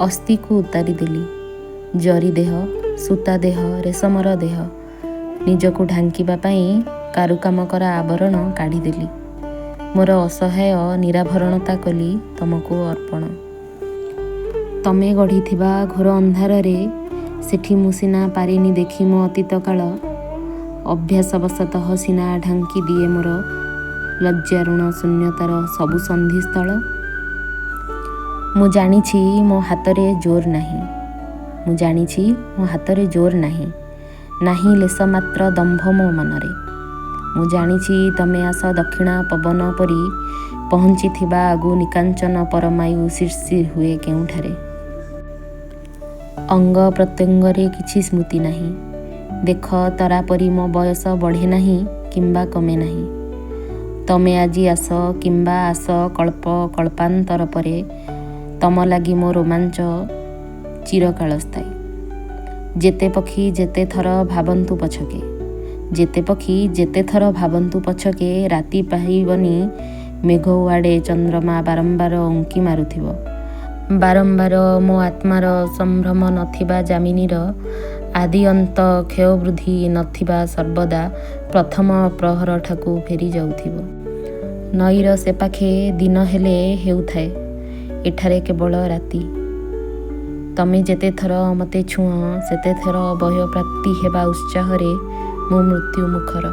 ଅସ୍ଥିକୁ ଉତାରିଦେଲି। ଜରି ଦେହ, ସୂତା ଦେହ, ରେଶମର ଦେହ, ନିଜକୁ ଢାଙ୍କିବା ପାଇଁ କାରୁକାମ କରା ଆବରଣ କାଢ଼ିଦେଲି। ମୋର ଅସହାୟ ନିରାଭରଣତା କଲି ତମକୁ ଅର୍ପଣ। ତମେ ଗଢ଼ିଥିବା ଘୋର ଅନ୍ଧାରରେ ସେଠି ମୁଁ ସିନା ପାରିନି ଦେଖି ମୋ ଅତୀତ କାଳ। ଅଭ୍ୟାସବଶତଃ ସିନା ଢାଙ୍କି ଦିଏ ମୋର ଲଜ୍ଜାରୁଣ ଶୂନ୍ୟତାର ସବୁ ସନ୍ଧିସ୍ଥଳ। ମୁଁ ଜାଣିଛି ମୋ ହାତରେ ଜୋର ନାହିଁ। ମୁଁ ଜାଣିଛି ମୋ ହାତରେ ଜୋର ନାହିଁ। ନାହିଁ ଲେଶ ମାତ୍ର ଦମ୍ଭ ମୋ ମନରେ। ମୁଁ ଜାଣିଛି ତମେ ଆସ ଦକ୍ଷିଣା ପବନ ପରି ପହଞ୍ଚିଥିବା ଆଗୁ ନିକାଞ୍ଚନ ପରମାୟୁ ଶୀର୍ଷି ହୁଏ କେଉଁଠାରେ। ଅଙ୍ଗ ପ୍ରତ୍ୟଙ୍ଗରେ କିଛି ସ୍ମୃତି ନାହିଁ। ଦେଖ ତରା ପରି ମୋ ବୟସ ବଢ଼େ ନାହିଁ କିମ୍ବା କମେ ନାହିଁ। ତମେ ଆଜି ଆସ କିମ୍ବା ଆସ କଳ୍ପ କଳ୍ପାନ୍ତର ପରେ, ତମ ଲାଗି ମୋ ରୋମାଞ୍ଚ ଚିରକାଳ ସ୍ଥାୟୀ। ଯେତେ ପକ୍ଷୀ ଯେତେ ଥର ଭାବନ୍ତୁ ପଛକେ, ଯେତେ ପକ୍ଷୀ ଯେତେ ଥର ଭାବନ୍ତୁ ପଛକେ, ରାତି ପାହିବନି ମେଘ ଉଆଡ଼େ ଚନ୍ଦ୍ରମା ବାରମ୍ବାର ଉଙ୍କି ମାରୁଥିବ। ବାରମ୍ବାର ମୋ ଆତ୍ମାର ସମ୍ଭ୍ରମ ନଥିବା ଯାମିନୀର ଆଦି ଅନ୍ତ କ୍ଷୟ ବୃଦ୍ଧି ନଥିବା ସର୍ବଦା ପ୍ରଥମ ପ୍ରହରଠାକୁ ଫେରି ଯାଉଥିବ। ନଈର ସେପାଖେ ଦିନ ହେଲେ ହେଉଥାଏ, ଏଠାରେ କେବଳ ରାତି। ତମେ ଯେତେଥର ମୋତେ ଛୁଅଁ ସେତେଥର ବୟଃପ୍ରାପ୍ତି ହେବା ଉତ୍ସାହରେ ମୁଁ ମୃତ୍ୟୁ ମୁଖର।